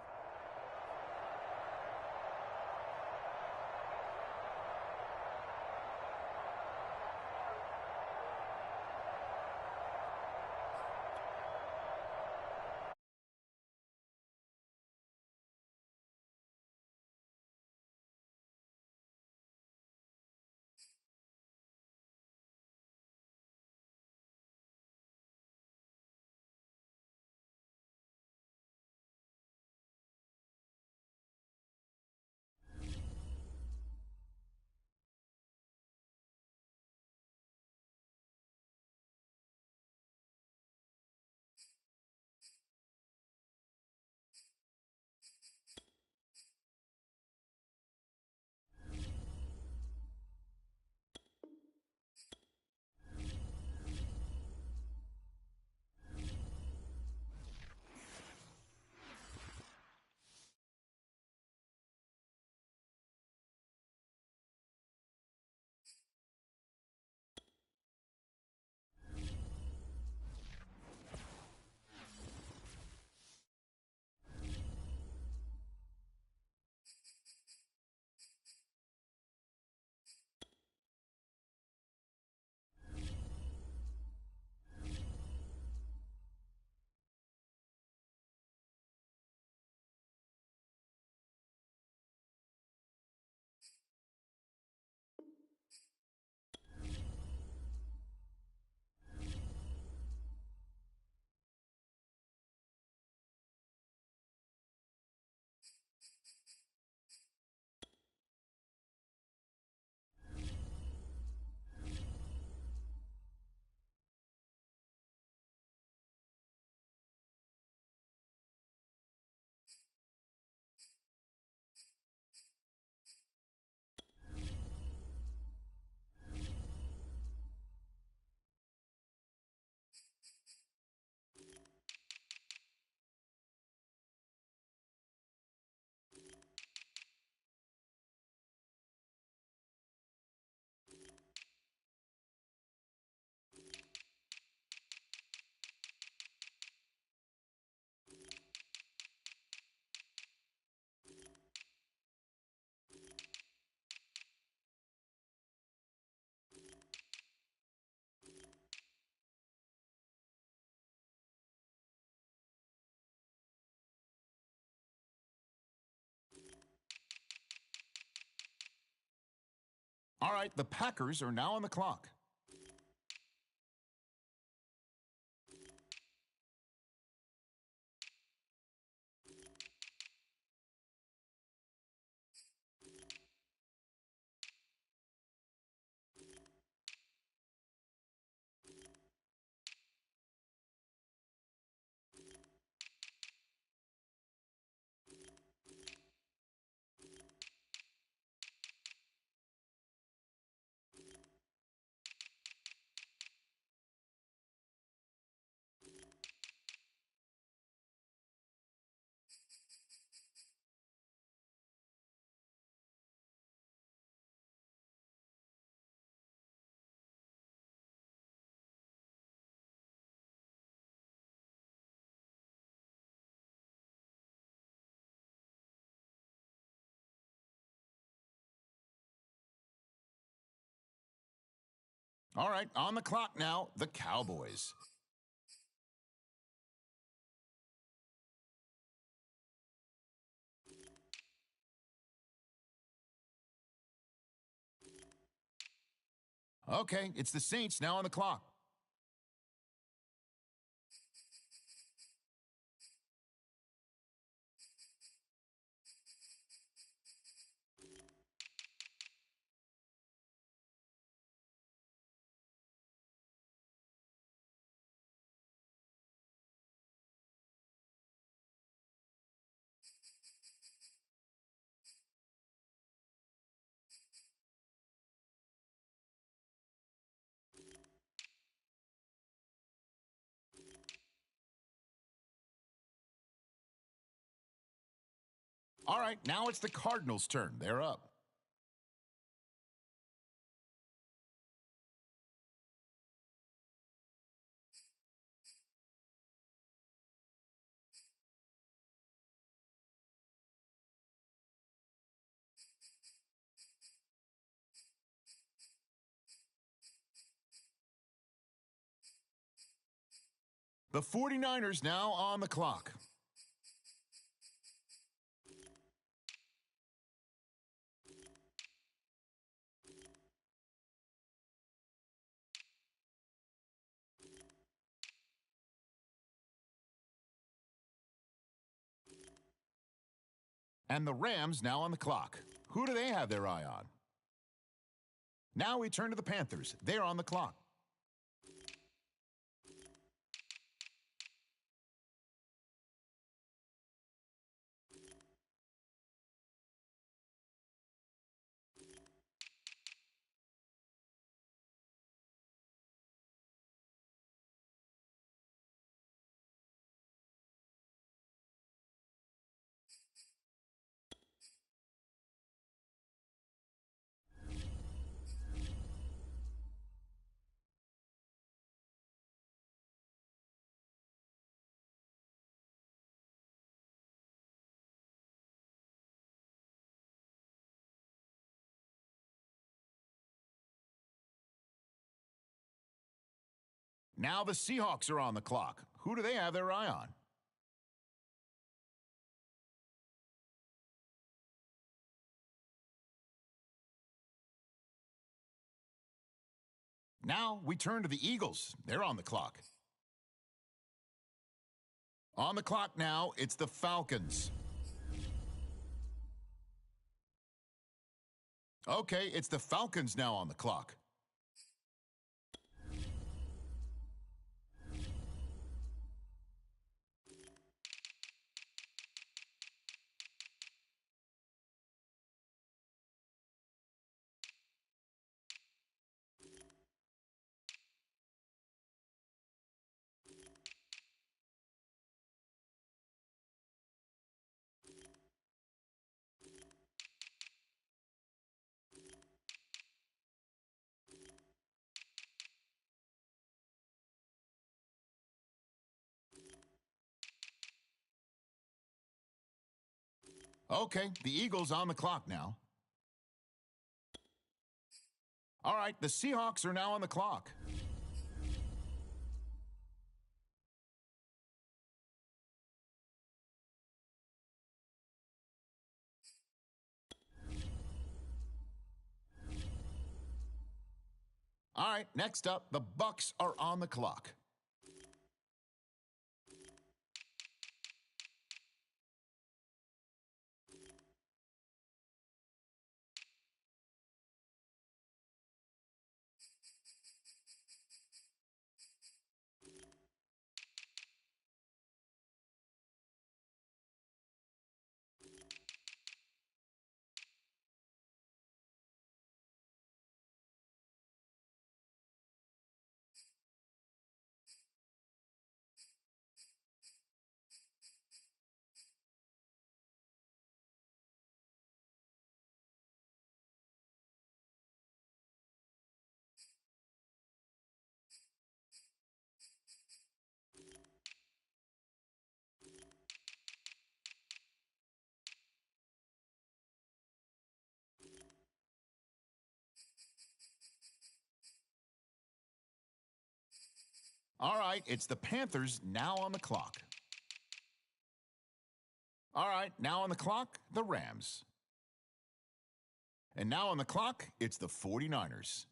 All right, the Packers are now on the clock. All right, on the clock now, the Cowboys. Okay, it's the Saints now on the clock. All right, now it's the Cardinals' turn. They're up. The 49ers now on the clock. And the Rams now on the clock. Who do they have their eye on? Now we turn to the Panthers. They're on the clock. Now the Seahawks are on the clock. Who do they have their eye on? Now we turn to the Eagles. They're on the clock. On the clock now, it's the Falcons. Okay, it's the Falcons now on the clock. Okay, the Eagles on the clock now. All right, the Seahawks are now on the clock. All right, next up, the Bucks are on the clock. All right, it's the Panthers now on the clock. All right, now on the clock, the Rams. And now on the clock, it's the 49ers.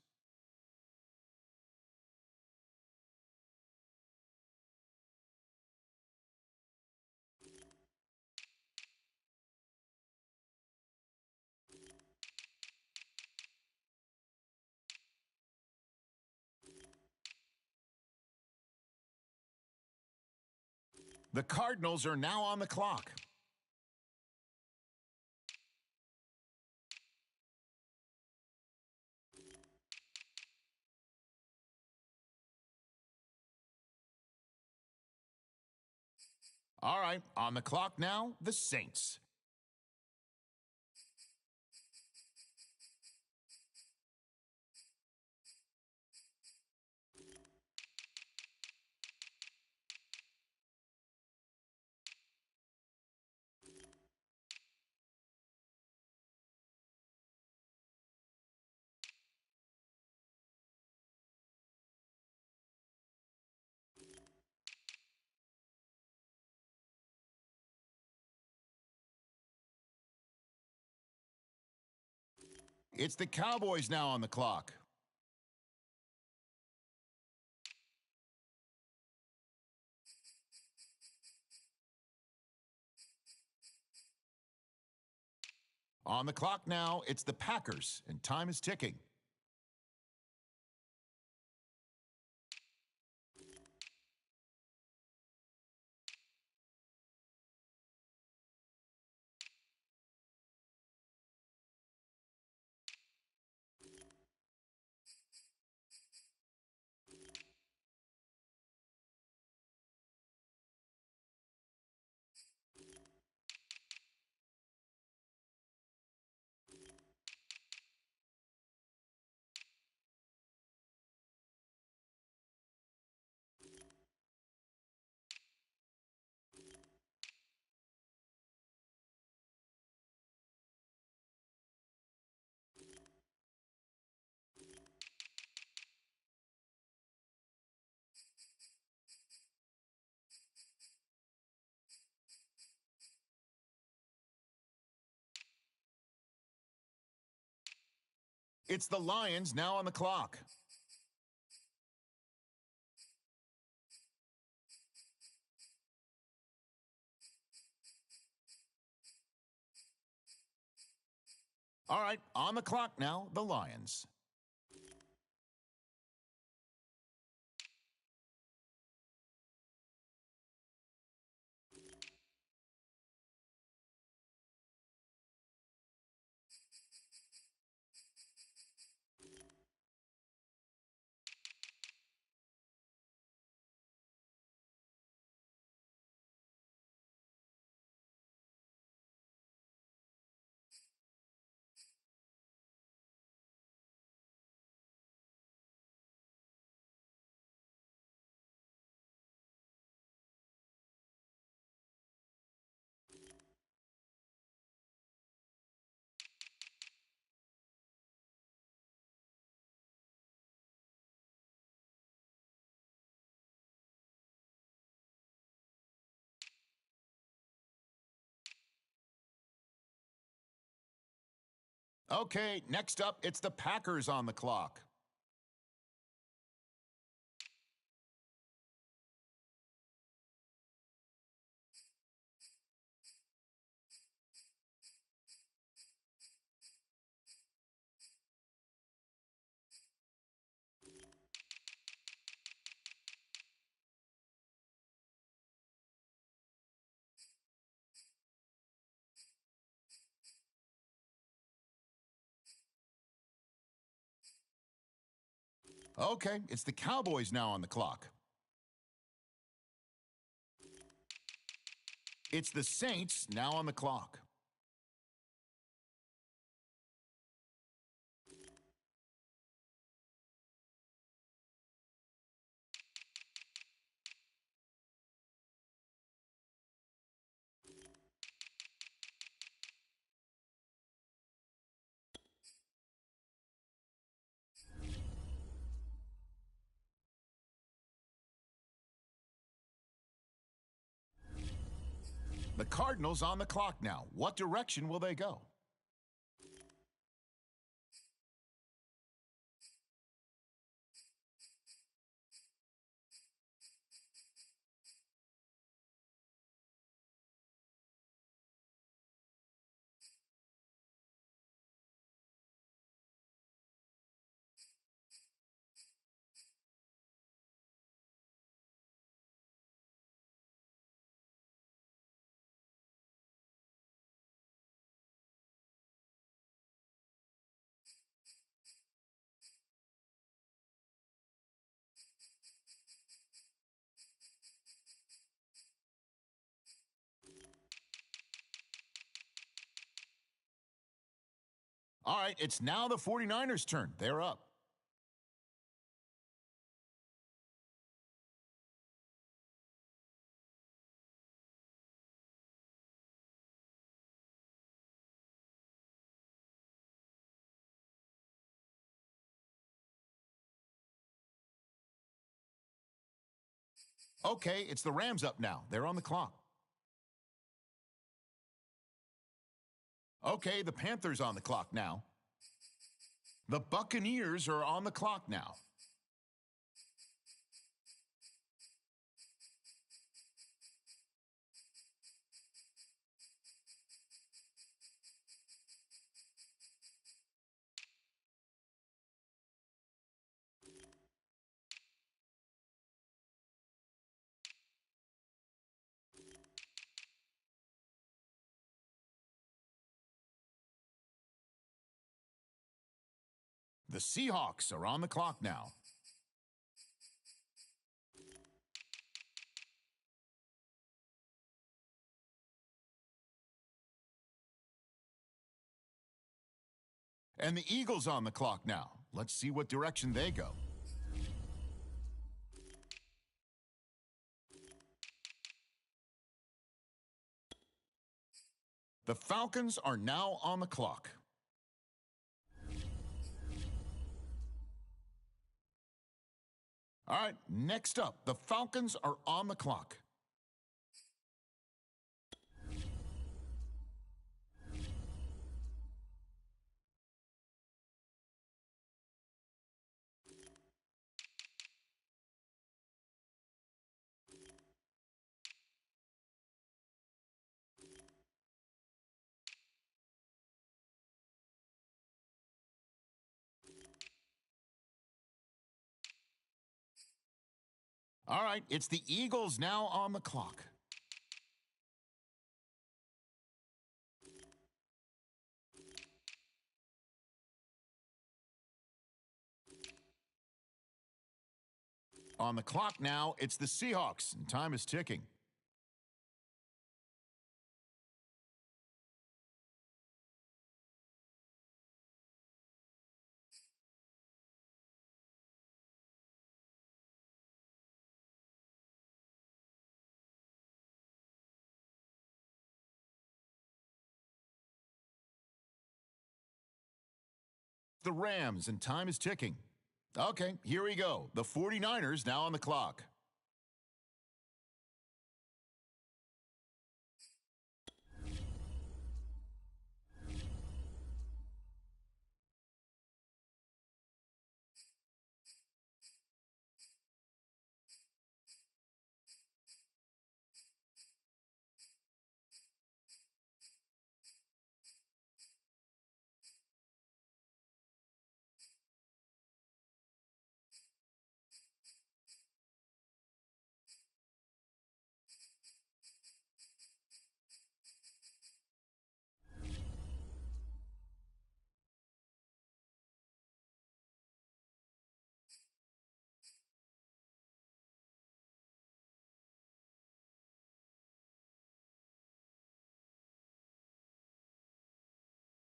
The Cardinals are now on the clock. All right, on the clock now, the Saints. It's the Cowboys now on the clock. On the clock now, it's the Packers, and time is ticking. It's the Lions now on the clock. All right, on the clock now, the Lions. Okay, next up, it's the Packers on the clock. Okay, it's the Cowboys now on the clock. It's the Saints now on the clock. The Cardinals on the clock now. What direction will they go? All right, it's now the 49ers' turn. They're up. Okay, it's the Rams up now. They're on the clock. Okay, the Panthers on the clock now. The Buccaneers are on the clock now. The Seahawks are on the clock now. And the Eagles on the clock now. Let's see what direction they go. The Falcons are now on the clock. All right, next up, the Falcons are on the clock. All right, it's the Eagles now on the clock. On the clock now, it's the Seahawks, and time is ticking. The Rams, and time is ticking. Okay, here we go. The 49ers now on the clock.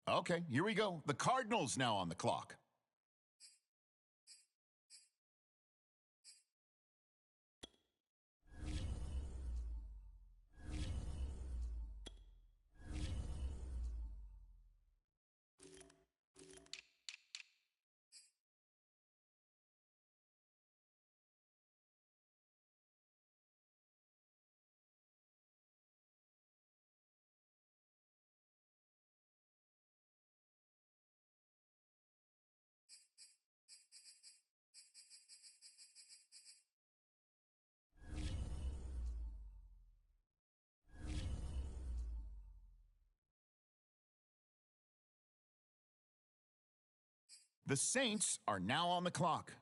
Okay, here we go. The Cardinals now on the clock. The Saints are now on the clock.